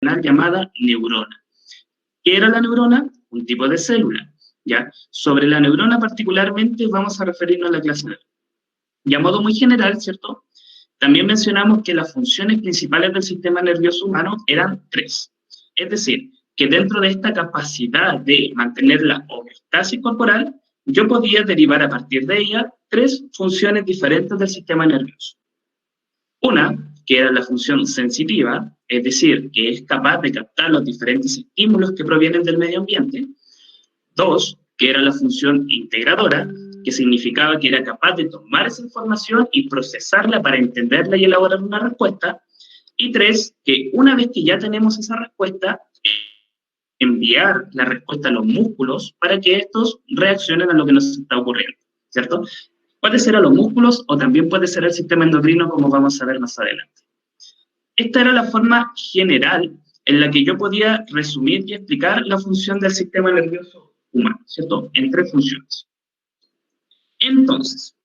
funcional llamada neurona. ¿Qué era la neurona? Un tipo de célula, ¿ya? Sobre la neurona particularmente vamos a referirnos a la clase de hoy. Y a modo muy general, ¿cierto? También mencionamos que las funciones principales del sistema nervioso humano eran tres. Es decir, que dentro de esta capacidad de mantener la homeostasis corporal, yo podía derivar a partir de ella tres funciones diferentes del sistema nervioso. Una, que era la función sensitiva, es decir, que es capaz de captar los diferentes estímulos que provienen del medio ambiente. Dos, que era la función integradora, que significaba que era capaz de tomar esa información y procesarla para entenderla y elaborar una respuesta. Y tres, que una vez que ya tenemos esa respuesta, enviar la respuesta a los músculos para que estos reaccionen a lo que nos está ocurriendo, ¿cierto? Puede ser a los músculos o también puede ser al sistema endocrino, como vamos a ver más adelante. Esta era la forma general en la que yo podía resumir y explicar la función del sistema nervioso humano, ¿cierto? En tres funciones. Entonces,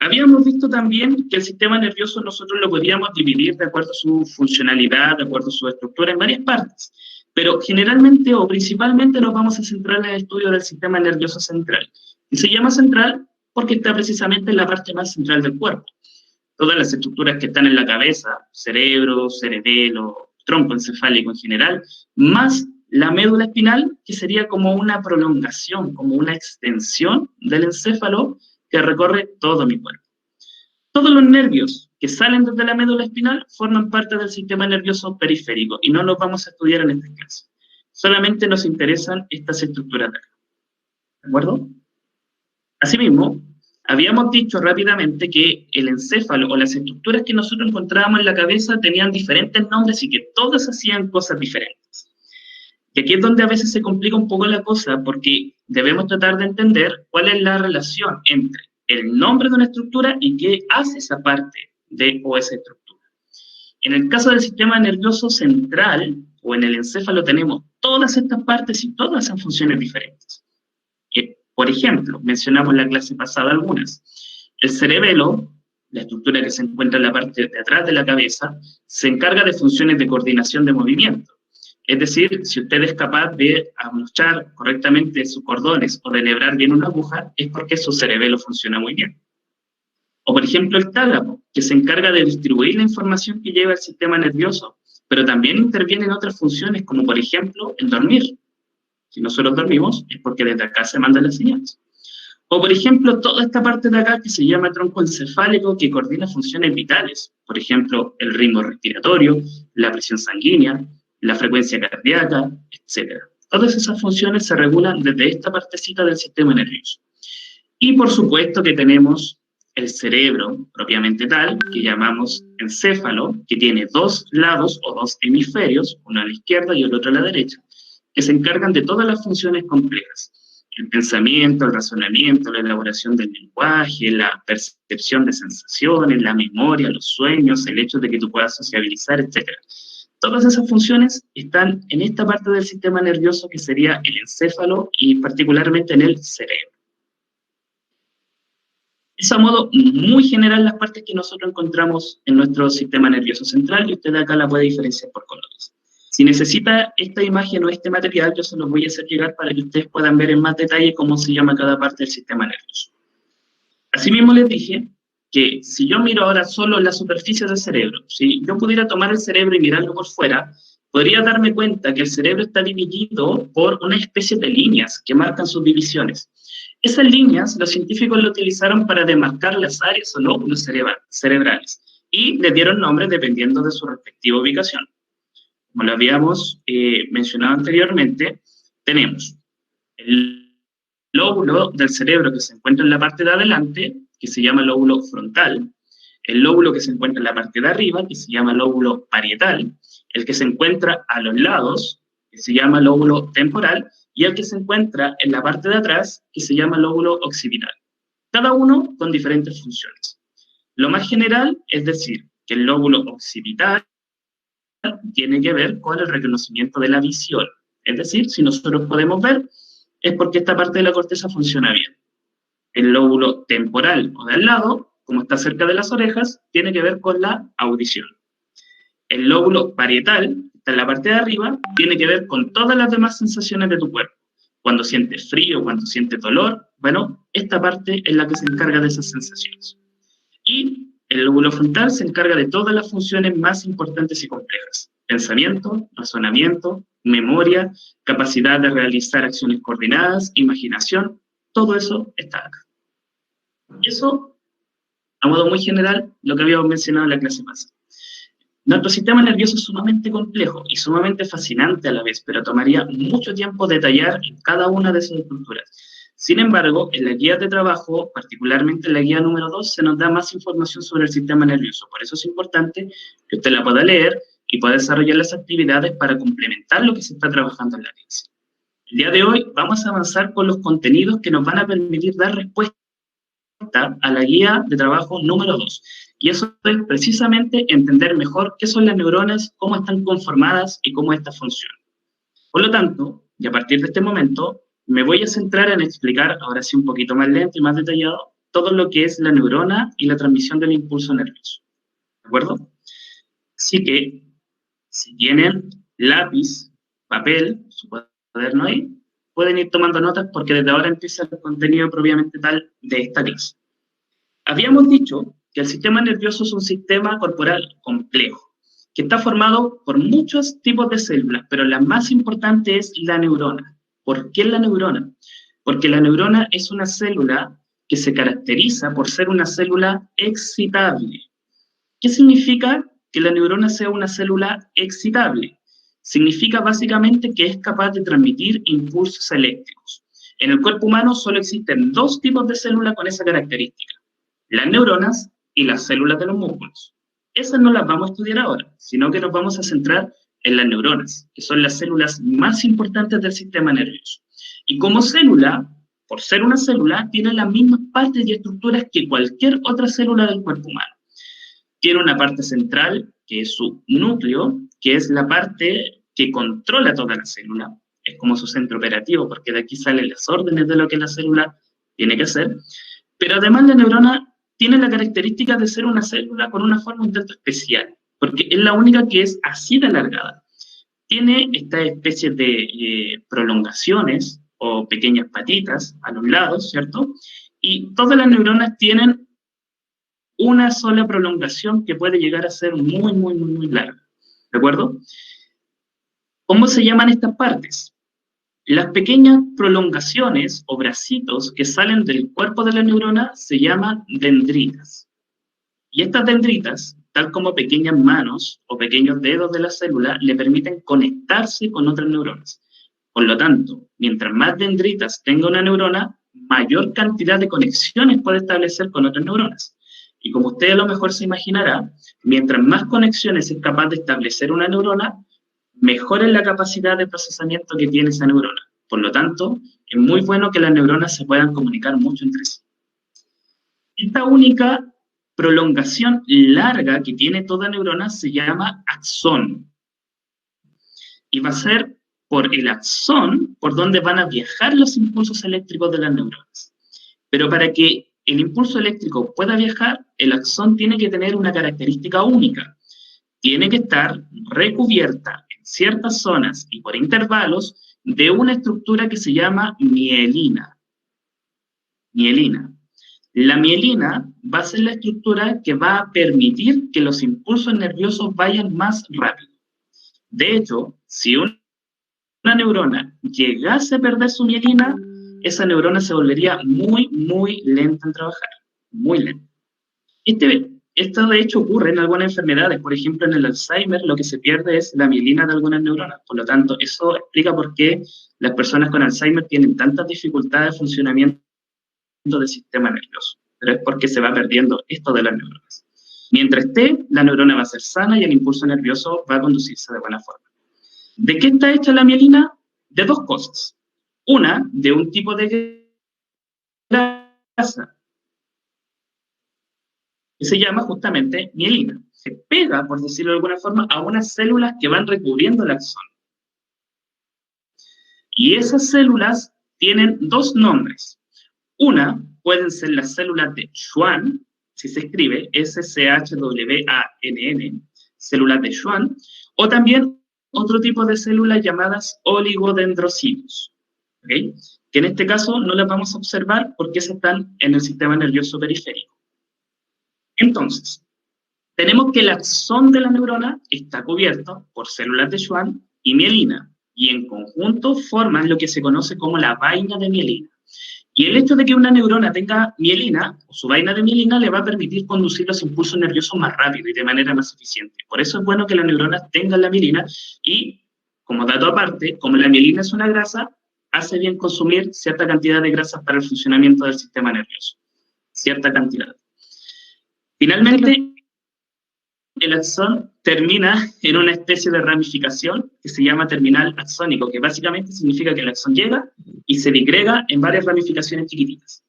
habíamos visto también que el sistema nervioso nosotros lo podíamos dividir de acuerdo a su funcionalidad, de acuerdo a su estructura en varias partes, pero generalmente o principalmente nos vamos a centrar en el estudio del sistema nervioso central. Y se llama central porque está precisamente en la parte más central del cuerpo. Todas las estructuras que están en la cabeza, cerebro, cerebelo, tronco encefálico en general, más la médula espinal, que sería como una prolongación, como una extensión del encéfalo que recorre todo mi cuerpo. Todos los nervios que salen desde la médula espinal forman parte del sistema nervioso periférico y no los vamos a estudiar en esta clase. Solamente nos interesan estas estructuras de acá. ¿De acuerdo? Asimismo, habíamos dicho rápidamente que el encéfalo o las estructuras que nosotros encontrábamos en la cabeza tenían diferentes nombres y que todas hacían cosas diferentes. Y aquí es donde a veces se complica un poco la cosa porque debemos tratar de entender cuál es la relación entre el nombre de una estructura y qué hace esa parte de o esa estructura. En el caso del sistema nervioso central o en el encéfalo tenemos todas estas partes y todas esas funciones diferentes. Por ejemplo, mencionamos en la clase pasada algunas. El cerebelo, la estructura que se encuentra en la parte de atrás de la cabeza, se encarga de funciones de coordinación de movimiento. Es decir, si usted es capaz de abrochar correctamente sus cordones o de enhebrar bien una aguja, es porque su cerebelo funciona muy bien. O por ejemplo el tálamo, que se encarga de distribuir la información que lleva el sistema nervioso, pero también interviene en otras funciones, como por ejemplo el dormir. Si nosotros dormimos, es porque desde acá se mandan las señales. O, por ejemplo, toda esta parte de acá que se llama tronco encefálico, que coordina funciones vitales. Por ejemplo, el ritmo respiratorio, la presión sanguínea, la frecuencia cardíaca, etc. Todas esas funciones se regulan desde esta partecita del sistema nervioso. Y, por supuesto, que tenemos el cerebro, propiamente tal, que llamamos encéfalo, que tiene dos lados o dos hemisferios, uno a la izquierda y el otro a la derecha, que se encargan de todas las funciones complejas. El pensamiento, el razonamiento, la elaboración del lenguaje, la percepción de sensaciones, la memoria, los sueños, el hecho de que tú puedas sociabilizar, etc. Todas esas funciones están en esta parte del sistema nervioso que sería el encéfalo y particularmente en el cerebro. Es a modo muy general las partes que nosotros encontramos en nuestro sistema nervioso central y usted acá la puede diferenciar por colores. Si necesita esta imagen o este material, yo se los voy a hacer llegar para que ustedes puedan ver en más detalle cómo se llama cada parte del sistema nervioso. Asimismo les dije que si yo miro ahora solo la superficie del cerebro, si yo pudiera tomar el cerebro y mirarlo por fuera, podría darme cuenta que el cerebro está dividido por una especie de líneas que marcan sus divisiones. Esas líneas los científicos lo utilizaron para demarcar las áreas o lóbulos cerebrales y le dieron nombres dependiendo de su respectiva ubicación. Como lo habíamos mencionado anteriormente, tenemos el lóbulo del cerebro que se encuentra en la parte de adelante, que se llama lóbulo frontal, el lóbulo que se encuentra en la parte de arriba, que se llama lóbulo parietal, el que se encuentra a los lados, que se llama lóbulo temporal, y el que se encuentra en la parte de atrás, que se llama lóbulo occipital. Cada uno con diferentes funciones. Lo más general es decir que el lóbulo occipital tiene que ver con el reconocimiento de la visión. Es decir, si nosotros podemos ver, es porque esta parte de la corteza funciona bien. El lóbulo temporal o de al lado, como está cerca de las orejas, tiene que ver con la audición. El lóbulo parietal, está en la parte de arriba, tiene que ver con todas las demás sensaciones de tu cuerpo. Cuando sientes frío, cuando sientes dolor, bueno, esta parte es la que se encarga de esas sensaciones. Y el lóbulo frontal se encarga de todas las funciones más importantes y complejas. Pensamiento, razonamiento, memoria, capacidad de realizar acciones coordinadas, imaginación, todo eso está acá. Y eso, a modo muy general, lo que habíamos mencionado en la clase pasada. Nuestro sistema nervioso es sumamente complejo y sumamente fascinante a la vez, pero tomaría mucho tiempo detallar en cada una de esas estructuras. Sin embargo, en la guía de trabajo, particularmente en la guía número 2, se nos da más información sobre el sistema nervioso. Por eso es importante que usted la pueda leer y pueda desarrollar las actividades para complementar lo que se está trabajando en la clase. El día de hoy vamos a avanzar con los contenidos que nos van a permitir dar respuesta a la guía de trabajo número 2. Y eso es precisamente entender mejor qué son las neuronas, cómo están conformadas y cómo estas funcionan. Por lo tanto, y a partir de este momento, me voy a centrar en explicar, ahora sí un poquito más lento y más detallado, todo lo que es la neurona y la transmisión del impulso nervioso. ¿De acuerdo? Así que, si tienen lápiz, papel, su cuaderno ahí, pueden ir tomando notas porque desde ahora empieza el contenido propiamente tal de esta clase. Habíamos dicho que el sistema nervioso es un sistema corporal complejo, que está formado por muchos tipos de células, pero la más importante es la neurona. ¿Por qué la neurona? Porque la neurona es una célula que se caracteriza por ser una célula excitable. ¿Qué significa que la neurona sea una célula excitable? Significa básicamente que es capaz de transmitir impulsos eléctricos. En el cuerpo humano solo existen dos tipos de células con esa característica: las neuronas y las células de los músculos. Esas no las vamos a estudiar ahora, sino que nos vamos a centrar en las neuronas, que son las células más importantes del sistema nervioso. Y como célula, por ser una célula, tiene las mismas partes y estructuras que cualquier otra célula del cuerpo humano. Tiene una parte central, que es su núcleo, que es la parte que controla toda la célula. Es como su centro operativo, porque de aquí salen las órdenes de lo que la célula tiene que hacer. Pero además la neurona tiene la característica de ser una célula con una forma un tanto especial, porque es la única que es así de alargada. Tiene esta especie de prolongaciones o pequeñas patitas a los lados, ¿cierto? Y todas las neuronas tienen una sola prolongación que puede llegar a ser muy larga, ¿de acuerdo? ¿Cómo se llaman estas partes? Las pequeñas prolongaciones o bracitos que salen del cuerpo de la neurona se llaman dendritas. Y estas dendritas, tal como pequeñas manos o pequeños dedos de la célula, le permiten conectarse con otras neuronas. Por lo tanto, mientras más dendritas tenga una neurona, mayor cantidad de conexiones puede establecer con otras neuronas. Y como usted a lo mejor se imaginará, mientras más conexiones es capaz de establecer una neurona, mejor es la capacidad de procesamiento que tiene esa neurona. Por lo tanto, es muy bueno que las neuronas se puedan comunicar mucho entre sí. Esta única prolongación larga que tiene toda neurona se llama axón. Y va a ser por el axón por donde van a viajar los impulsos eléctricos de las neuronas. Pero para que el impulso eléctrico pueda viajar, el axón tiene que tener una característica única. Tiene que estar recubierta en ciertas zonas y por intervalos de una estructura que se llama mielina. Mielina. La mielina va a ser la estructura que va a permitir que los impulsos nerviosos vayan más rápido. De hecho, si una neurona llegase a perder su mielina, esa neurona se volvería muy lenta en trabajar. Muy lenta. Esto de hecho ocurre en algunas enfermedades. Por ejemplo, en el Alzheimer lo que se pierde es la mielina de algunas neuronas. Por lo tanto, eso explica por qué las personas con Alzheimer tienen tantas dificultades de funcionamiento del sistema nervioso. Pero es porque se va perdiendo esto de las neuronas. Mientras esté, la neurona va a ser sana y el impulso nervioso va a conducirse de buena forma. ¿De qué está hecha la mielina? De dos cosas. Una, de un tipo de grasa que se llama justamente mielina. Se pega, por decirlo de alguna forma, a unas células que van recubriendo el axón. Y esas células tienen dos nombres. Una pueden ser las células de Schwann, si se escribe S-C-H-W-A-N-N, células de Schwann, o también otro tipo de células llamadas oligodendrocitos, ¿ok? Que en este caso no las vamos a observar porque esas están en el sistema nervioso periférico. Entonces, tenemos que el axón de la neurona está cubierto por células de Schwann y mielina, y en conjunto forman lo que se conoce como la vaina de mielina. Y el hecho de que una neurona tenga mielina, o su vaina de mielina, le va a permitir conducir los impulsos nerviosos más rápido y de manera más eficiente. Por eso es bueno que las neuronas tengan la mielina, y como dato aparte, como la mielina es una grasa, hace bien consumir cierta cantidad de grasas para el funcionamiento del sistema nervioso. Cierta cantidad. Finalmente, el axón termina en una especie de ramificación que se llama terminal axónico, que básicamente significa que el axón llega y se digrega en varias ramificaciones chiquititas.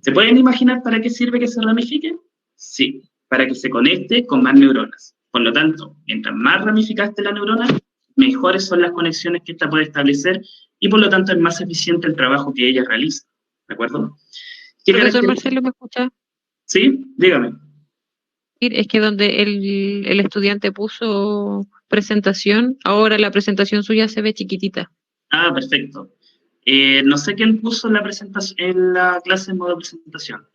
¿Se pueden imaginar para qué sirve que se ramifique? Sí, para que se conecte con más neuronas. Por lo tanto, mientras más ramificaste la neurona, mejores son las conexiones que ésta puede establecer y por lo tanto es más eficiente el trabajo que ella realiza. ¿De acuerdo? Profesor Marcelo, ¿me escucha? Sí, dígame. Es que donde el estudiante puso presentación, ahora la presentación suya se ve chiquitita. Ah, perfecto. No sé quién puso la presentación en la clase en modo presentación.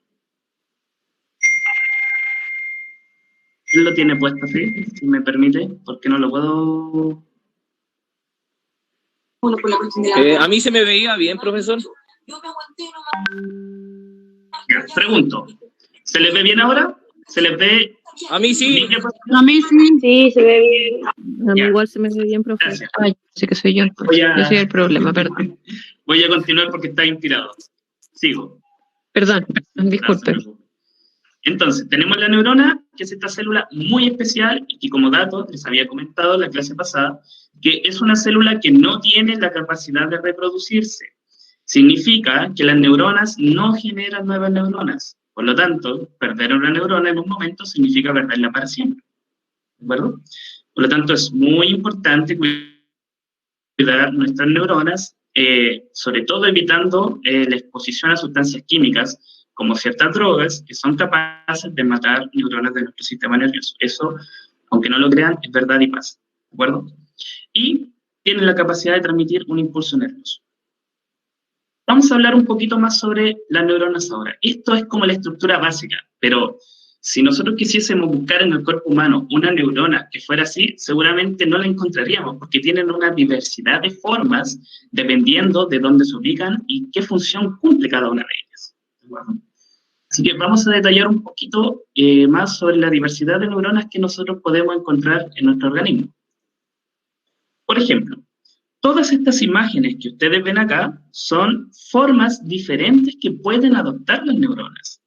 ¿Quién lo tiene puesto así? Si me permite, porque no lo puedo... A mí se me veía bien, profesor. Ya, pregunto, ¿se les ve bien ahora? ¿Se les ve...? A mí sí. A mí sí. Sí, se ve bien. A mí igual se me ve bien, profesor. Gracias. Ay, sí que soy yo. Yo soy el problema, perdón. Voy a continuar porque está inspirado. Sigo. Perdón, disculpe. Entonces, tenemos la neurona, que es esta célula muy especial y que como dato, les había comentado en la clase pasada, que es una célula que no tiene la capacidad de reproducirse. Significa que las neuronas no generan nuevas neuronas. Por lo tanto, perder una neurona en un momento significa perderla para siempre. ¿De acuerdo? Por lo tanto, es muy importante cuidar nuestras neuronas, sobre todo evitando la exposición a sustancias químicas, como ciertas drogas, que son capaces de matar neuronas de nuestro sistema nervioso. Eso, aunque no lo crean, es verdad y pasa. ¿De acuerdo? Y tienen la capacidad de transmitir un impulso nervioso. Vamos a hablar un poquito más sobre las neuronas ahora. Esto es como la estructura básica, pero si nosotros quisiésemos buscar en el cuerpo humano una neurona que fuera así, seguramente no la encontraríamos, porque tienen una diversidad de formas dependiendo de dónde se ubican y qué función cumple cada una de ellas. Bueno, así que vamos a detallar un poquito más sobre la diversidad de neuronas que nosotros podemos encontrar en nuestro organismo. Por ejemplo, todas estas imágenes que ustedes ven acá son formas diferentes que pueden adoptar las neuronas.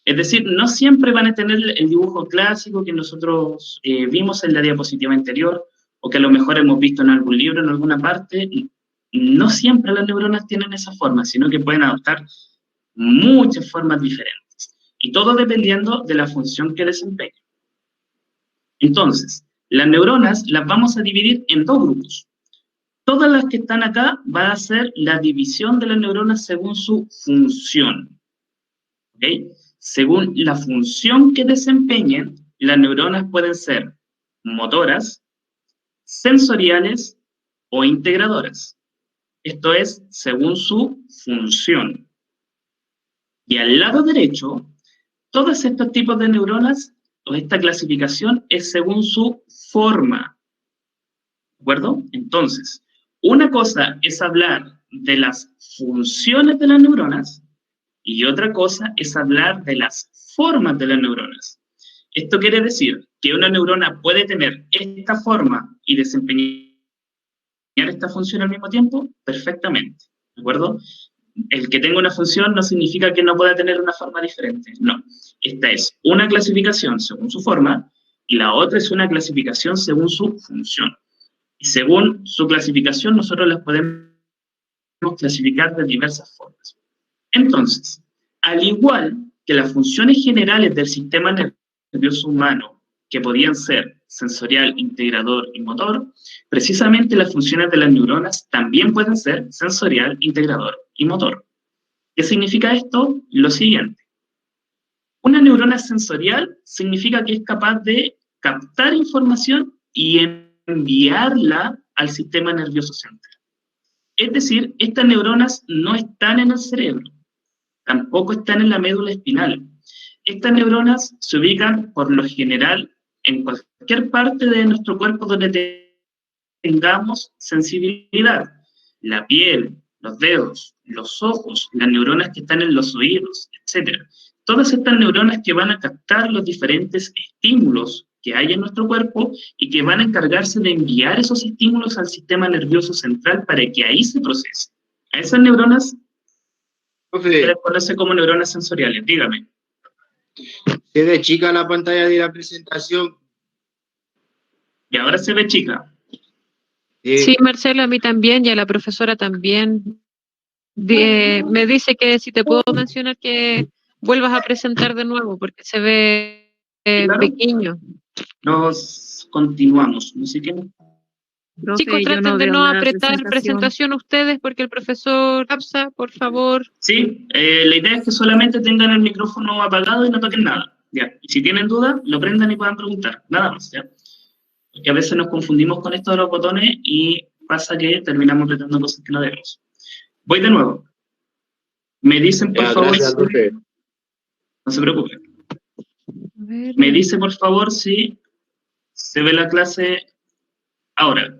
Es decir, no siempre van a tener el dibujo clásico que nosotros vimos en la diapositiva anterior, o que a lo mejor hemos visto en algún libro, en alguna parte. No siempre las neuronas tienen esa forma, sino que pueden adoptar muchas formas diferentes. Y todo dependiendo de la función que desempeñan. Entonces, las neuronas las vamos a dividir en dos grupos. Todas las que están acá va a ser la división de las neuronas según su función. ¿Ok? Según la función que desempeñen, las neuronas pueden ser motoras, sensoriales o integradoras. Esto es según su función. Y al lado derecho, todos estos tipos de neuronas, o esta clasificación, es según su forma. ¿De acuerdo? Entonces, una cosa es hablar de las funciones de las neuronas y otra cosa es hablar de las formas de las neuronas. Esto quiere decir que una neurona puede tener esta forma y desempeñar esta función al mismo tiempo perfectamente. ¿De acuerdo? El que tenga una función no significa que no pueda tener una forma diferente. No. Esta es una clasificación según su forma y la otra es una clasificación según su función. Y según su clasificación, nosotros las podemos clasificar de diversas formas. Entonces, al igual que las funciones generales del sistema nervioso humano, que podían ser sensorial, integrador y motor, precisamente las funciones de las neuronas también pueden ser sensorial, integrador y motor. ¿Qué significa esto? Lo siguiente. Una neurona sensorial significa que es capaz de captar información y enviarla al sistema nervioso central. Es decir, estas neuronas no están en el cerebro, tampoco están en la médula espinal. Estas neuronas se ubican, por lo general, en cualquier parte de nuestro cuerpo donde tengamos sensibilidad. La piel, los dedos, los ojos, las neuronas que están en los oídos, etc. Todas estas neuronas que van a captar los diferentes estímulos que hay en nuestro cuerpo y que van a encargarse de enviar esos estímulos al sistema nervioso central para que ahí se procese. A esas neuronas se les conoce como neuronas sensoriales. Dígame. Se ve chica la pantalla de la presentación. Y ahora se ve chica. Sí, Marcelo, a mí también, y a la profesora también. Me dice que si te puedo mencionar que vuelvas a presentar de nuevo, porque se ve Claro. pequeño. Nos continuamos. No sé qué. Chicos, traten de no apretar presentación ustedes, porque el profesor Capsa, por favor. Sí, la idea es que solamente tengan el micrófono apagado y no toquen nada. Ya. Y si tienen dudas, lo prendan y puedan preguntar. Nada más, ¿ya? Porque a veces nos confundimos con esto de los botones y pasa que terminamos apretando cosas que no debemos. Voy de nuevo. Me dicen, por favor, Gracias, profe. no se preocupen. Me dice, por favor, si se ve la clase ahora.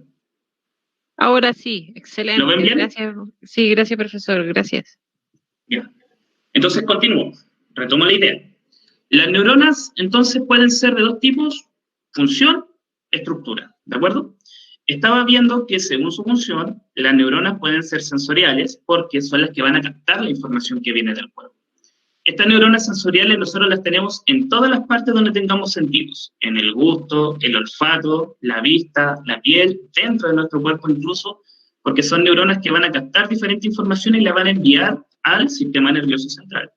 Ahora sí, excelente. ¿Lo ven bien? Gracias. Sí, gracias, profesor. Gracias. Ya. Entonces, continúo. Retomo la idea. Las neuronas, entonces, pueden ser de dos tipos: función, estructura. ¿De acuerdo? Estaba viendo que, según su función, las neuronas pueden ser sensoriales porque son las que van a captar la información que viene del cuerpo. Estas neuronas sensoriales nosotros las tenemos en todas las partes donde tengamos sentidos, en el gusto, el olfato, la vista, la piel, dentro de nuestro cuerpo incluso, porque son neuronas que van a captar diferente información y la van a enviar al sistema nervioso central,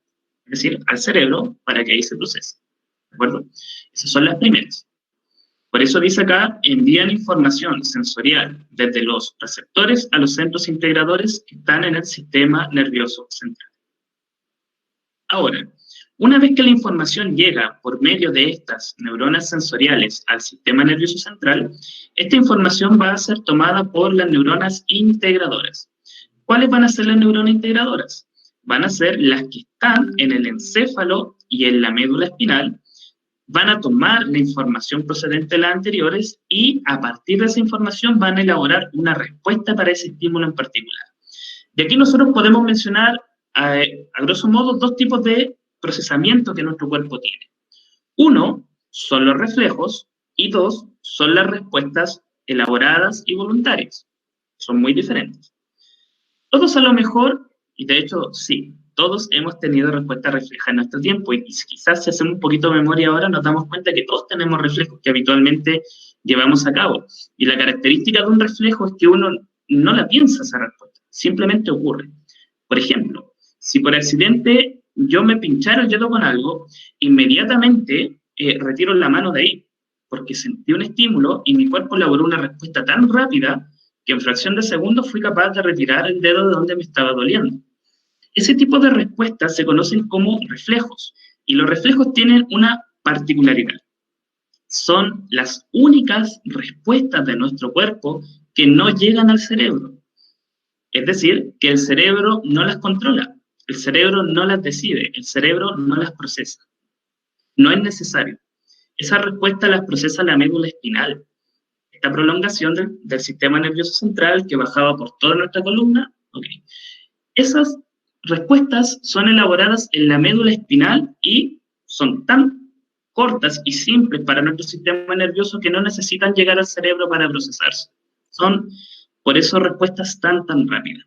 es decir, al cerebro, para que ahí se procese. ¿De acuerdo? Esas son las primeras. Por eso dice acá, envían información sensorial desde los receptores a los centros integradores que están en el sistema nervioso central. Ahora, una vez que la información llega por medio de estas neuronas sensoriales al sistema nervioso central, esta información va a ser tomada por las neuronas integradoras. ¿Cuáles van a ser las neuronas integradoras? Van a ser las que están en el encéfalo y en la médula espinal, van a tomar la información procedente de las anteriores y a partir de esa información van a elaborar una respuesta para ese estímulo en particular. De aquí nosotros podemos mencionar a grosso modo dos tipos de procesamiento que nuestro cuerpo tiene. Uno son los reflejos y dos son las respuestas elaboradas y voluntarias. Son muy diferentes. Todos a lo mejor, y de hecho sí, todos hemos tenido respuestas reflejas en nuestro tiempo y quizás si hacemos un poquito de memoria ahora nos damos cuenta que todos tenemos reflejos que habitualmente llevamos a cabo. Y la característica de un reflejo es que uno no la piensa esa respuesta, simplemente ocurre. Por ejemplo, si por accidente yo me pinchara el dedo con algo, inmediatamente retiro la mano de ahí, porque sentí un estímulo y mi cuerpo elaboró una respuesta tan rápida que en fracción de segundos fui capaz de retirar el dedo de donde me estaba doliendo. Ese tipo de respuestas se conocen como reflejos, y los reflejos tienen una particularidad. Son las únicas respuestas de nuestro cuerpo que no llegan al cerebro. Es decir, que el cerebro no las controla, el cerebro no las decide, el cerebro no las procesa. No es necesario. Esas respuestas las procesa la médula espinal, esta prolongación del sistema nervioso central que bajaba por toda nuestra columna. Okay. Esas respuestas son elaboradas en la médula espinal y son tan cortas y simples para nuestro sistema nervioso que no necesitan llegar al cerebro para procesarse. Son, por eso, respuestas tan rápidas.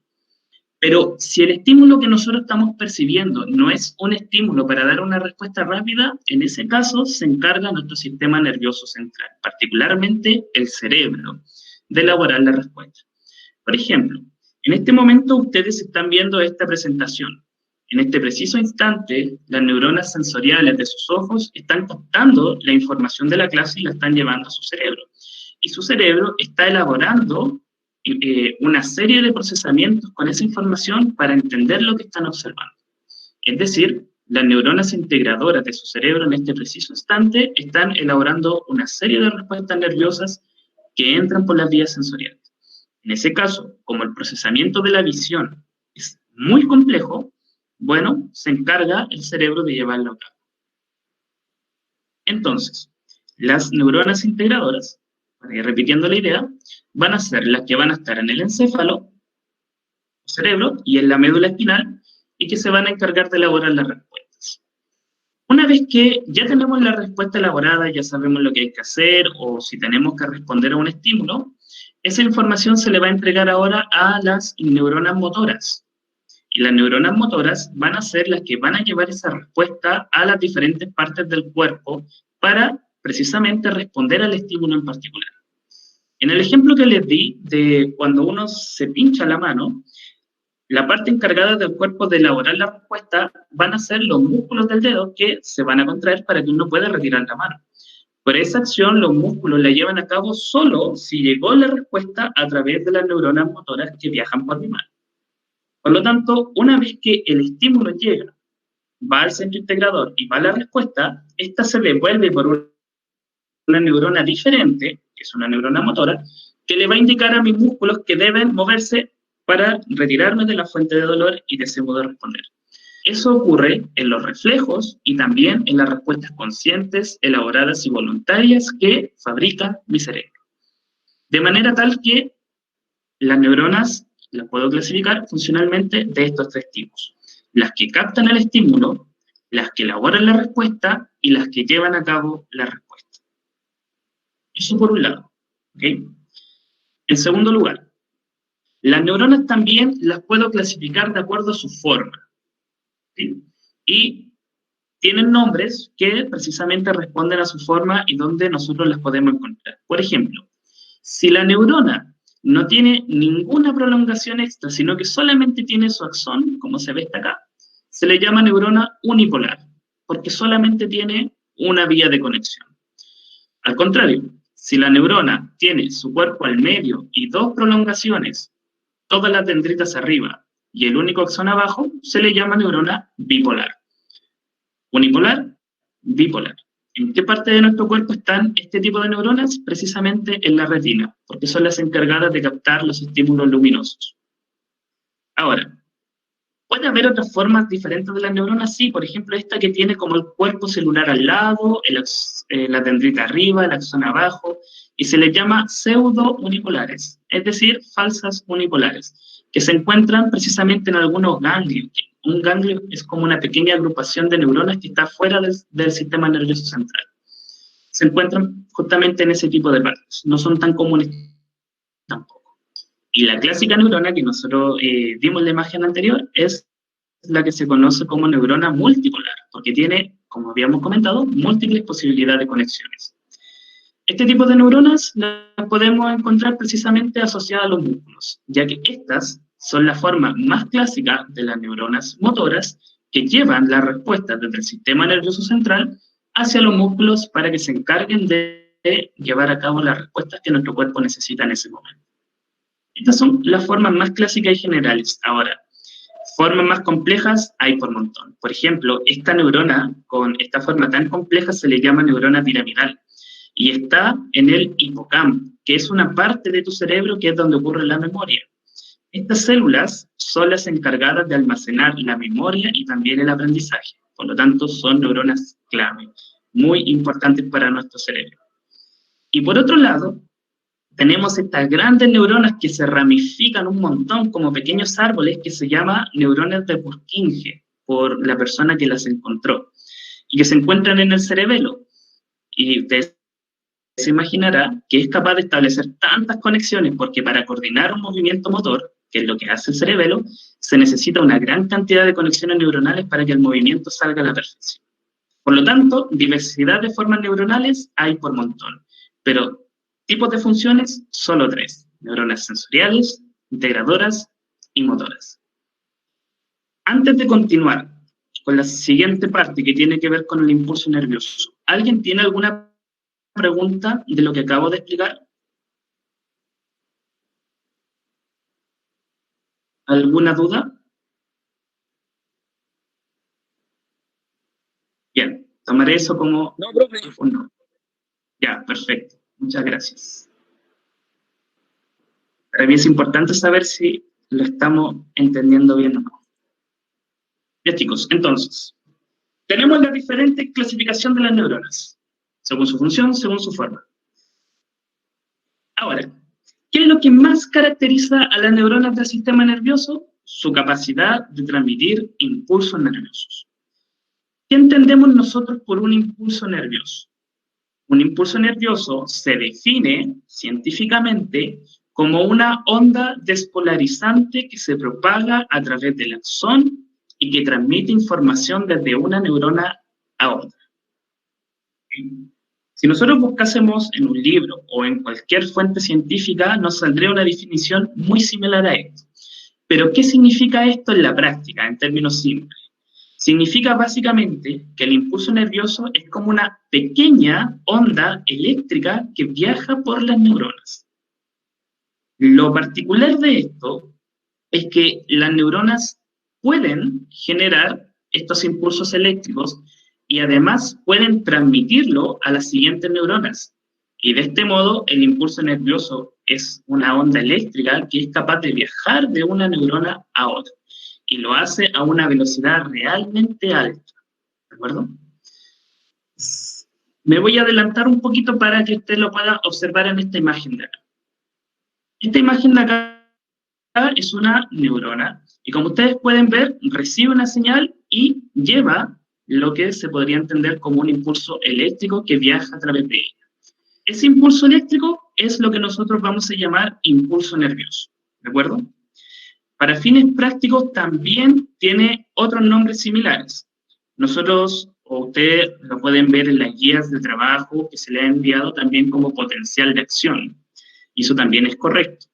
Pero si el estímulo que nosotros estamos percibiendo no es un estímulo para dar una respuesta rápida, en ese caso se encarga nuestro sistema nervioso central, particularmente el cerebro, de elaborar la respuesta. Por ejemplo, en este momento ustedes están viendo esta presentación. En este preciso instante, las neuronas sensoriales de sus ojos están captando la información de la clase y la están llevando a su cerebro. Y su cerebro está elaborando una serie de procesamientos con esa información para entender lo que están observando. Es decir, las neuronas integradoras de su cerebro en este preciso instante están elaborando una serie de respuestas nerviosas que entran por las vías sensoriales. En ese caso, como el procesamiento de la visión es muy complejo, bueno, se encarga el cerebro de llevarlo a cabo. Entonces, las neuronas integradoras, para ir repitiendo la idea, van a ser las que van a estar en el encéfalo, cerebro, y en la médula espinal, y que se van a encargar de elaborar las respuestas. Una vez que ya tenemos la respuesta elaborada, ya sabemos lo que hay que hacer, o si tenemos que responder a un estímulo, esa información se le va a entregar ahora a las neuronas motoras. Y las neuronas motoras van a ser las que van a llevar esa respuesta a las diferentes partes del cuerpo para precisamente responder al estímulo en particular. En el ejemplo que les di de cuando uno se pincha la mano, la parte encargada del cuerpo de elaborar la respuesta van a ser los músculos del dedo que se van a contraer para que uno pueda retirar la mano. Pero esa acción los músculos la llevan a cabo solo si llegó la respuesta a través de las neuronas motoras que viajan por mi mano. Por lo tanto, una vez que el estímulo llega, va al centro integrador y va a la respuesta, esta se devuelve por una neurona diferente, que es una neurona motora, que le va a indicar a mis músculos que deben moverse para retirarme de la fuente de dolor y de ese modo responder. Eso ocurre en los reflejos y también en las respuestas conscientes, elaboradas y voluntarias que fabrica mi cerebro. De manera tal que las neuronas las puedo clasificar funcionalmente de estos tres tipos. Las que captan el estímulo, las que elaboran la respuesta y las que llevan a cabo la respuesta. Eso por un lado. ¿Okay? En segundo lugar, las neuronas también las puedo clasificar de acuerdo a su forma. ¿Sí? Y tienen nombres que precisamente responden a su forma y donde nosotros las podemos encontrar. Por ejemplo, si la neurona no tiene ninguna prolongación extra, sino que solamente tiene su axón, como se ve acá, se le llama neurona unipolar, porque solamente tiene una vía de conexión. Al contrario, si la neurona tiene su cuerpo al medio y dos prolongaciones, todas las dendritas arriba y el único axón abajo, se le llama neurona bipolar. Unipolar, bipolar. ¿En qué parte de nuestro cuerpo están este tipo de neuronas? Precisamente en la retina, porque son las encargadas de captar los estímulos luminosos. Ahora, ¿puede haber otras formas diferentes de las neuronas? Sí, por ejemplo, esta que tiene como el cuerpo celular al lado, la dendrita arriba, el axón abajo, y se les llama pseudo-unipolares, es decir, falsas unipolares, que se encuentran precisamente en algunos ganglios. Un ganglio es como una pequeña agrupación de neuronas que está fuera del sistema nervioso central. Se encuentran justamente en ese tipo de partes, no son tan comunes tampoco. Y la clásica neurona que nosotros vimos en la imagen anterior es la que se conoce como neurona multipolar, porque tiene, como habíamos comentado, múltiples posibilidades de conexiones. Este tipo de neuronas las podemos encontrar precisamente asociadas a los músculos, ya que estas son la forma más clásica de las neuronas motoras que llevan las respuestas desde el sistema nervioso central hacia los músculos para que se encarguen de llevar a cabo las respuestas que nuestro cuerpo necesita en ese momento. Estas son las formas más clásicas y generales. Ahora, formas más complejas hay por montón. Por ejemplo, esta neurona con esta forma tan compleja se le llama neurona piramidal y está en el hipocampo, que es una parte de tu cerebro que es donde ocurre la memoria. Estas células son las encargadas de almacenar la memoria y también el aprendizaje. Por lo tanto, son neuronas clave, muy importantes para nuestro cerebro. Y por otro lado, tenemos estas grandes neuronas que se ramifican un montón como pequeños árboles que se llaman neuronas de Purkinje, por la persona que las encontró, y que se encuentran en el cerebelo. Y ustedes se imaginará que es capaz de establecer tantas conexiones porque para coordinar un movimiento motor, que es lo que hace el cerebelo, se necesita una gran cantidad de conexiones neuronales para que el movimiento salga a la perfección. Por lo tanto, diversidad de formas neuronales hay por montón, pero tipos de funciones, solo tres: neuronas sensoriales, integradoras y motoras. Antes de continuar con la siguiente parte que tiene que ver con el impulso nervioso, ¿alguien tiene alguna pregunta de lo que acabo de explicar? ¿Alguna duda? Bien, tomaré eso como... No, profe. Ya, perfecto. Muchas gracias. Para mí es importante saber si lo estamos entendiendo bien o no. Ya, chicos, entonces, tenemos la diferente clasificación de las neuronas, según su función, según su forma. Ahora, ¿qué es lo que más caracteriza a las neuronas del sistema nervioso? Su capacidad de transmitir impulsos nerviosos. ¿Qué entendemos nosotros por un impulso nervioso? Un impulso nervioso se define científicamente como una onda despolarizante que se propaga a través del axón y que transmite información desde una neurona a otra. Si nosotros buscásemos en un libro o en cualquier fuente científica, nos saldría una definición muy similar a esto. Pero, ¿qué significa esto en la práctica, en términos simples? Significa básicamente que el impulso nervioso es como una pequeña onda eléctrica que viaja por las neuronas. Lo particular de esto es que las neuronas pueden generar estos impulsos eléctricos y además pueden transmitirlo a las siguientes neuronas. Y de este modo, el impulso nervioso es una onda eléctrica que es capaz de viajar de una neurona a otra. Y lo hace a una velocidad realmente alta. ¿De acuerdo? Me voy a adelantar un poquito para que usted lo pueda observar en esta imagen de acá. Esta imagen de acá es una neurona. Y como ustedes pueden ver, recibe una señal y lleva lo que se podría entender como un impulso eléctrico que viaja a través de ella. Ese impulso eléctrico es lo que nosotros vamos a llamar impulso nervioso, ¿de acuerdo? Para fines prácticos también tiene otros nombres similares. Nosotros, o ustedes lo pueden ver en las guías de trabajo que se le ha enviado también como potencial de acción. Y eso también es correcto,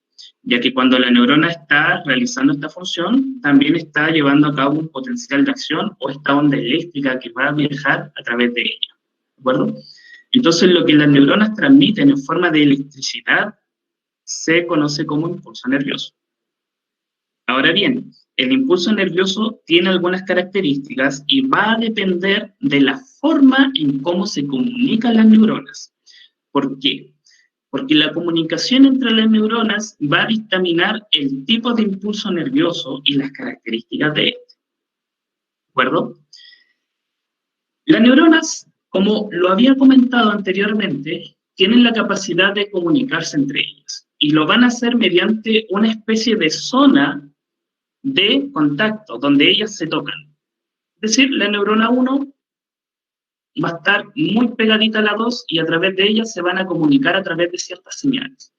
ya que cuando la neurona está realizando esta función, también está llevando a cabo un potencial de acción o esta onda eléctrica que va a viajar a través de ella, ¿de acuerdo? Entonces, lo que las neuronas transmiten en forma de electricidad se conoce como impulso nervioso. Ahora bien, el impulso nervioso tiene algunas características y va a depender de la forma en cómo se comunican las neuronas. ¿Por qué? Porque la comunicación entre las neuronas va a dictaminar el tipo de impulso nervioso y las características de este. ¿De acuerdo? Las neuronas, como lo había comentado anteriormente, tienen la capacidad de comunicarse entre ellas y lo van a hacer mediante una especie de zona de contacto donde ellas se tocan. Es decir, la neurona 1 va a estar muy pegadita a la 2 y a través de ellas se van a comunicar a través de ciertas señales.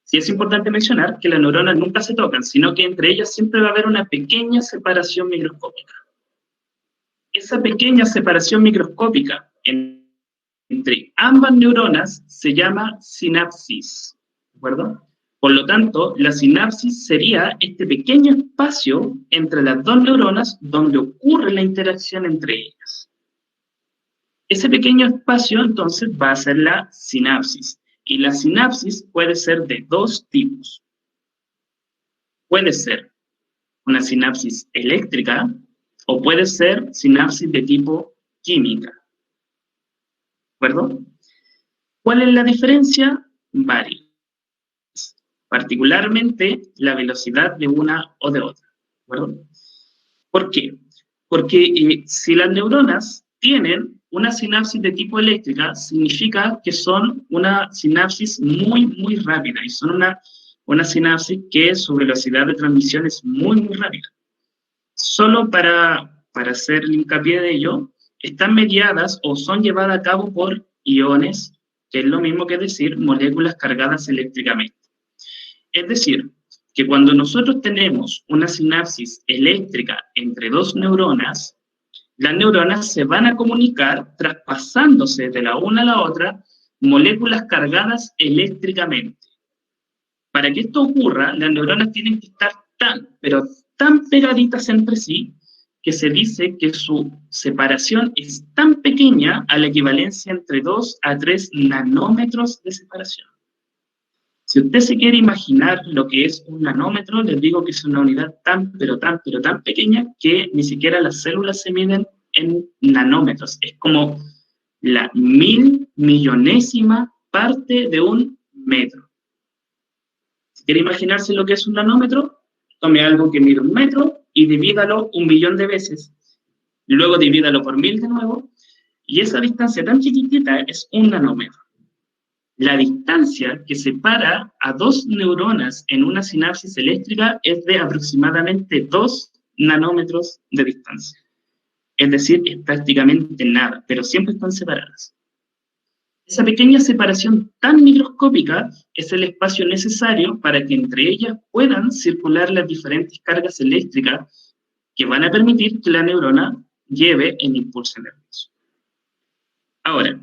Sí es importante mencionar que las neuronas nunca se tocan, sino que entre ellas siempre va a haber una pequeña separación microscópica. Esa pequeña separación microscópica entre ambas neuronas se llama sinapsis, ¿de acuerdo? Por lo tanto, la sinapsis sería este pequeño espacio entre las dos neuronas donde ocurre la interacción entre ellas. Ese pequeño espacio, entonces, va a ser la sinapsis. Y la sinapsis puede ser de dos tipos. Puede ser una sinapsis eléctrica o puede ser sinapsis de tipo química. ¿De acuerdo? ¿Cuál es la diferencia? Varias. Particularmente la velocidad de una o de otra. ¿De acuerdo? ¿Por qué? Porque si las neuronas tienen una sinapsis de tipo eléctrica, significa que son una sinapsis muy, muy rápida, y son una sinapsis que su velocidad de transmisión es muy, muy rápida. Solo para hacer el hincapié de ello, están mediadas o son llevadas a cabo por iones, que es lo mismo que decir moléculas cargadas eléctricamente. Es decir, que cuando nosotros tenemos una sinapsis eléctrica entre dos neuronas, las neuronas se van a comunicar traspasándose de la una a la otra moléculas cargadas eléctricamente. Para que esto ocurra, las neuronas tienen que estar tan pegaditas entre sí, que se dice que su separación es tan pequeña a la equivalencia entre 2 a 3 nanómetros de separación. Si usted se quiere imaginar lo que es un nanómetro, les digo que es una unidad tan pequeña que ni siquiera las células se miden en nanómetros. Es como la 1000 millonésima parte de un metro. ¿Quiere imaginarse lo que es un nanómetro? Tome algo que mide 1 metro y divídalo 1.000.000 de veces. Luego divídalo por 1000 de nuevo, y esa distancia tan chiquitita es 1 nanómetro. La distancia que separa a 2 neuronas en una sinapsis eléctrica es de aproximadamente 2 nanómetros de distancia. Es decir, es prácticamente nada, pero siempre están separadas. Esa pequeña separación tan microscópica es el espacio necesario para que entre ellas puedan circular las diferentes cargas eléctricas que van a permitir que la neurona lleve el impulso nervioso. Ahora,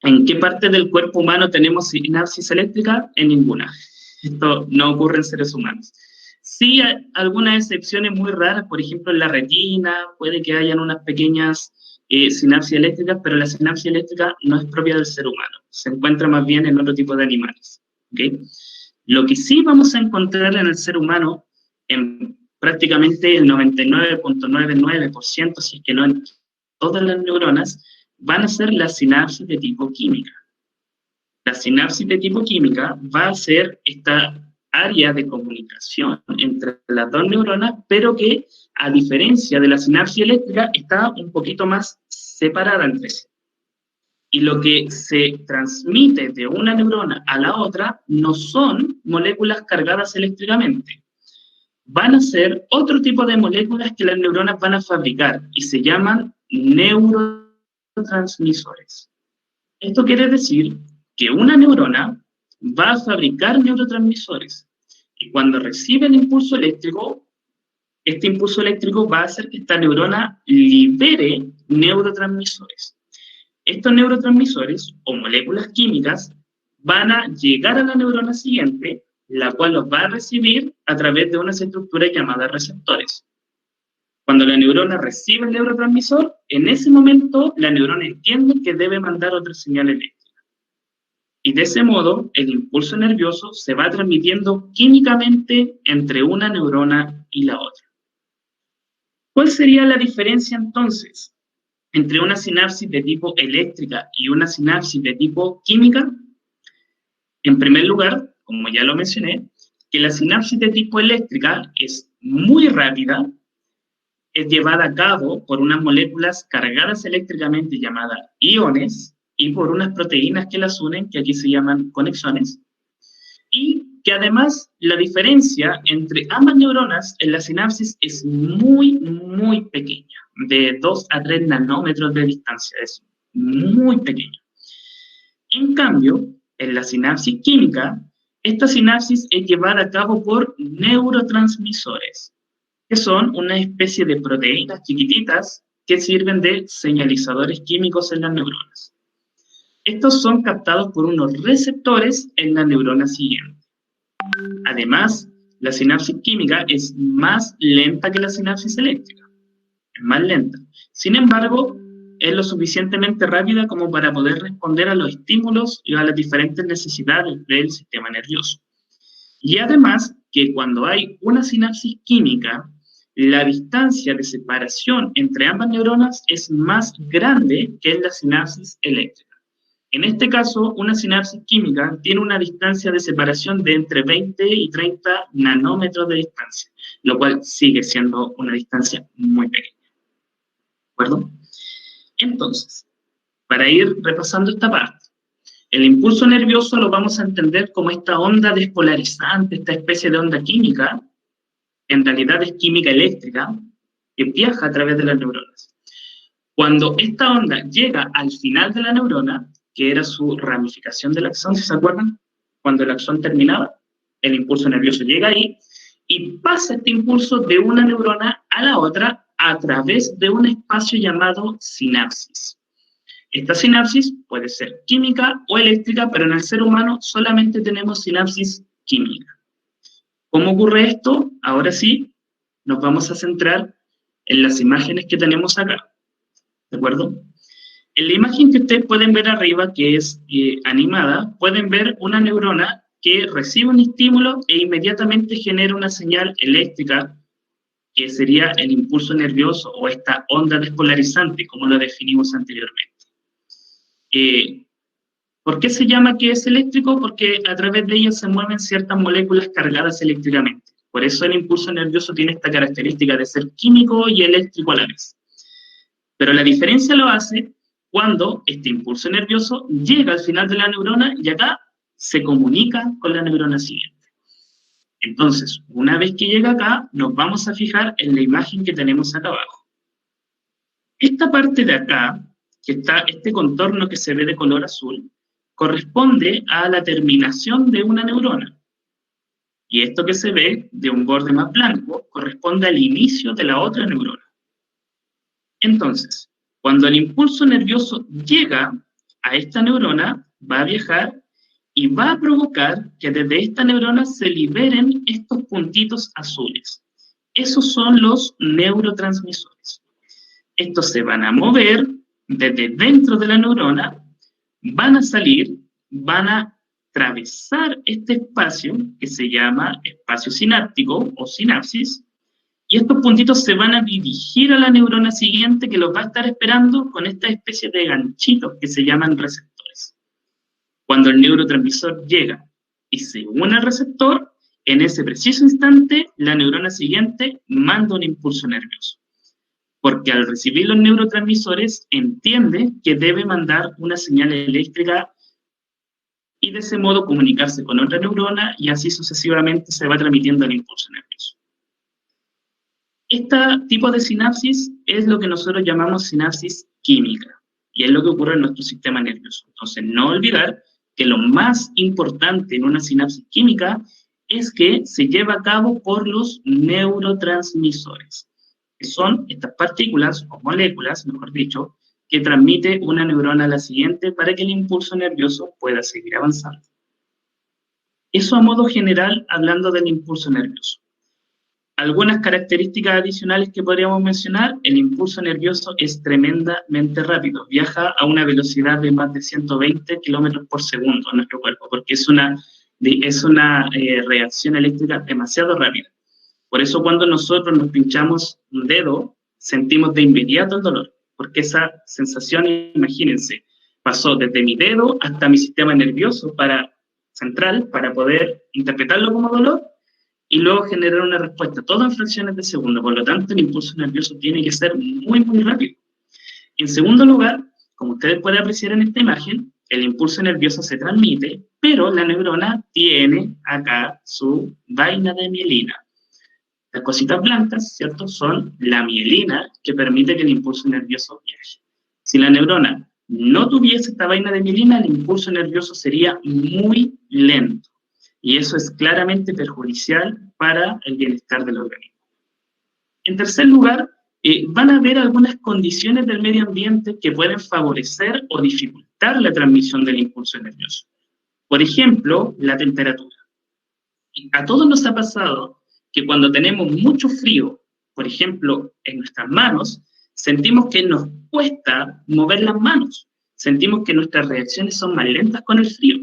¿en qué parte del cuerpo humano tenemos sinapsis eléctrica? En ninguna. Esto no ocurre en seres humanos. Sí hay algunas excepciones muy raras, por ejemplo en la retina, puede que hayan unas pequeñas sinapsis eléctricas, pero la sinapsis eléctrica no es propia del ser humano, se encuentra más bien en otro tipo de animales. ¿Okay? Lo que sí vamos a encontrar en el ser humano, en prácticamente el 99.99%, si es que no en todas las neuronas, van a ser las sinapsis de tipo química. La sinapsis de tipo química va a ser esta área de comunicación entre las dos neuronas, pero que, a diferencia de la sinapsis eléctrica, está un poquito más separada entre sí. Y lo que se transmite de una neurona a la otra no son moléculas cargadas eléctricamente. Van a ser otro tipo de moléculas que las neuronas van a fabricar y se llaman neurotransmisores. Esto quiere decir que una neurona va a fabricar neurotransmisores. Y cuando recibe el impulso eléctrico, este impulso eléctrico va a hacer que esta neurona libere neurotransmisores. Estos neurotransmisores, o moléculas químicas, van a llegar a la neurona siguiente, la cual los va a recibir a través de unas estructuras llamadas receptores. Cuando la neurona recibe el neurotransmisor, en ese momento la neurona entiende que debe mandar otra señal eléctrica. Y de ese modo, el impulso nervioso se va transmitiendo químicamente entre una neurona y la otra. ¿Cuál sería la diferencia entonces entre una sinapsis de tipo eléctrica y una sinapsis de tipo química? En primer lugar, como ya lo mencioné, que la sinapsis de tipo eléctrica es muy rápida, es llevada a cabo por unas moléculas cargadas eléctricamente llamadas iones, y por unas proteínas que las unen, que aquí se llaman conexones, y que además la diferencia entre ambas neuronas en la sinapsis es muy, muy pequeña, de 2 a 3 nanómetros de distancia, es muy pequeña. En cambio, en la sinapsis química, esta sinapsis es llevada a cabo por neurotransmisores, que son una especie de proteínas chiquititas que sirven de señalizadores químicos en las neuronas. Estos son captados por unos receptores en la neurona siguiente. Además, la sinapsis química es más lenta que la sinapsis eléctrica. Es más lenta. Sin embargo, es lo suficientemente rápida como para poder responder a los estímulos y a las diferentes necesidades del sistema nervioso. Y además, que cuando hay una sinapsis química, la distancia de separación entre ambas neuronas es más grande que en la sinapsis eléctrica. En este caso, una sinapsis química tiene una distancia de separación de entre 20 y 30 nanómetros de distancia, lo cual sigue siendo una distancia muy pequeña. ¿De acuerdo? Entonces, para ir repasando esta parte, el impulso nervioso lo vamos a entender como esta onda despolarizante, esta especie de onda química, en realidad es química eléctrica, que viaja a través de las neuronas. Cuando esta onda llega al final de la neurona, que era su ramificación del axón, si se acuerdan, cuando el axón terminaba, el impulso nervioso llega ahí, y pasa este impulso de una neurona a la otra a través de un espacio llamado sinapsis. Esta sinapsis puede ser química o eléctrica, pero en el ser humano solamente tenemos sinapsis química. ¿Cómo ocurre esto? Ahora sí, nos vamos a centrar en las imágenes que tenemos acá. ¿De acuerdo? En la imagen que ustedes pueden ver arriba, que es animada, pueden ver una neurona que recibe un estímulo e inmediatamente genera una señal eléctrica, que sería el impulso nervioso o esta onda despolarizante, como lo definimos anteriormente. ¿Por qué se llama que es eléctrico? Porque a través de ellas se mueven ciertas moléculas cargadas eléctricamente. Por eso el impulso nervioso tiene esta característica de ser químico y eléctrico a la vez. Pero la diferencia lo hace cuando este impulso nervioso llega al final de la neurona y acá se comunica con la neurona siguiente. Entonces, una vez que llega acá, nos vamos a fijar en la imagen que tenemos acá abajo. Esta parte de acá, que está este contorno que se ve de color azul, corresponde a la terminación de una neurona. Y esto que se ve de un borde más blanco corresponde al inicio de la otra neurona. Entonces, cuando el impulso nervioso llega a esta neurona, va a viajar y va a provocar que desde esta neurona se liberen estos puntitos azules. Esos son los neurotransmisores. Estos se van a mover desde dentro de la neurona, van a salir, van a atravesar este espacio que se llama espacio sináptico o sinapsis, y estos puntitos se van a dirigir a la neurona siguiente que los va a estar esperando con esta especie de ganchitos que se llaman receptores. Cuando el neurotransmisor llega y se une al receptor, en ese preciso instante la neurona siguiente manda un impulso nervioso. Porque al recibir los neurotransmisores entiende que debe mandar una señal eléctrica y de ese modo comunicarse con otra neurona y así sucesivamente se va transmitiendo el impulso nervioso. Este tipo de sinapsis es lo que nosotros llamamos sinapsis química y es lo que ocurre en nuestro sistema nervioso. Entonces, no olvidar que lo más importante en una sinapsis química es que se lleva a cabo por los neurotransmisores, que son estas partículas o moléculas, mejor dicho, que transmite una neurona a la siguiente para que el impulso nervioso pueda seguir avanzando. Eso a modo general, hablando del impulso nervioso. Algunas características adicionales que podríamos mencionar: el impulso nervioso es tremendamente rápido, viaja a una velocidad de más de 120 kilómetros por segundo en nuestro cuerpo, porque es una reacción eléctrica demasiado rápida. Por eso cuando nosotros nos pinchamos un dedo, sentimos de inmediato el dolor, porque esa sensación, imagínense, pasó desde mi dedo hasta mi sistema nervioso central para poder interpretarlo como dolor, y luego generar una respuesta, todo en fracciones de segundo. Por lo tanto, el impulso nervioso tiene que ser muy, muy rápido. En segundo lugar, como ustedes pueden apreciar en esta imagen, el impulso nervioso se transmite, pero la neurona tiene acá su vaina de mielina. Las cositas blancas, ¿cierto?, son la mielina que permite que el impulso nervioso viaje. Si la neurona no tuviese esta vaina de mielina, el impulso nervioso sería muy lento. Y eso es claramente perjudicial para el bienestar del organismo. En tercer lugar, van a haber algunas condiciones del medio ambiente que pueden favorecer o dificultar la transmisión del impulso nervioso. Por ejemplo, la temperatura. A todos nos ha pasado que cuando tenemos mucho frío, por ejemplo, en nuestras manos, sentimos que nos cuesta mover las manos. Sentimos que nuestras reacciones son más lentas con el frío.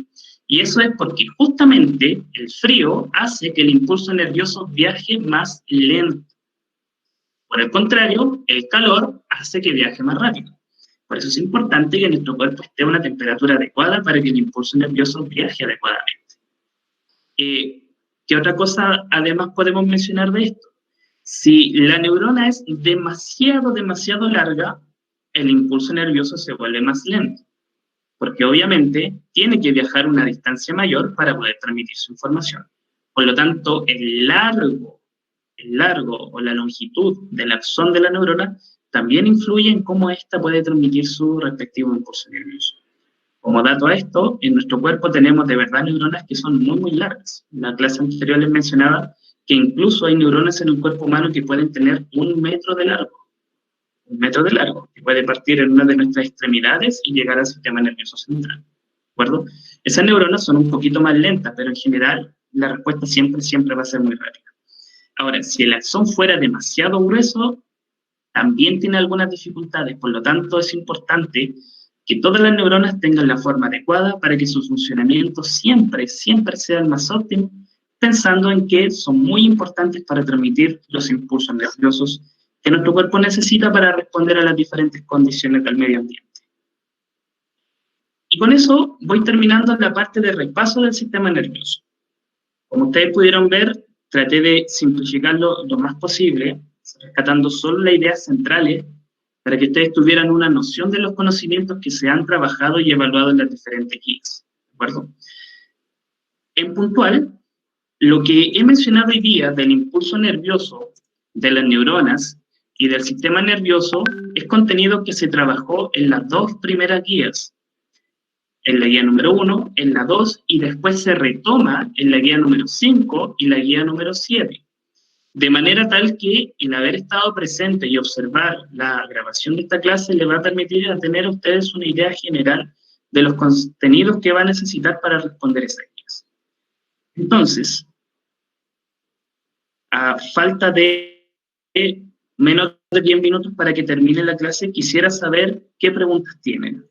Y eso es porque justamente el frío hace que el impulso nervioso viaje más lento. Por el contrario, el calor hace que viaje más rápido. Por eso es importante que nuestro cuerpo esté a una temperatura adecuada para que el impulso nervioso viaje adecuadamente. ¿Qué otra cosa además podemos mencionar de esto? Si la neurona es demasiado larga, el impulso nervioso se vuelve más lento, porque obviamente tiene que viajar una distancia mayor para poder transmitir su información. Por lo tanto, el largo o la longitud del axón de la neurona también influye en cómo ésta puede transmitir su respectivo impulso nervioso. Como dato a esto, en nuestro cuerpo tenemos de verdad neuronas que son muy largas. En la clase anterior les mencionaba que incluso hay neuronas en el cuerpo humano que pueden tener 1 metro de largo. 1 metro de largo, que puede partir en una de nuestras extremidades y llegar al sistema nervioso central. ¿De acuerdo? Esas neuronas son un poquito más lentas, pero en general la respuesta siempre va a ser muy rápida. Ahora, si el axón fuera demasiado grueso, también tiene algunas dificultades. Por lo tanto, es importante que todas las neuronas tengan la forma adecuada para que su funcionamiento siempre sea el más óptimo, pensando en que son muy importantes para transmitir los impulsos nerviosos que nuestro cuerpo necesita para responder a las diferentes condiciones del medio ambiente. Y con eso voy terminando la parte de repaso del sistema nervioso. Como ustedes pudieron ver, traté de simplificarlo lo más posible, rescatando solo las ideas centrales, para que ustedes tuvieran una noción de los conocimientos que se han trabajado y evaluado en las diferentes guías. ¿De acuerdo? En puntual, lo que he mencionado hoy día del impulso nervioso, de las neuronas y del sistema nervioso es contenido que se trabajó en las dos primeras guías, en la guía número 1, en la 2, y después se retoma en la guía número 5 y la guía número 7. De manera tal que el haber estado presente y observar la grabación de esta clase le va a permitir a tener a ustedes una idea general de los contenidos que va a necesitar para responder esas guías. Entonces, a falta de menos de 10 minutos para que termine la clase, quisiera saber qué preguntas tienen.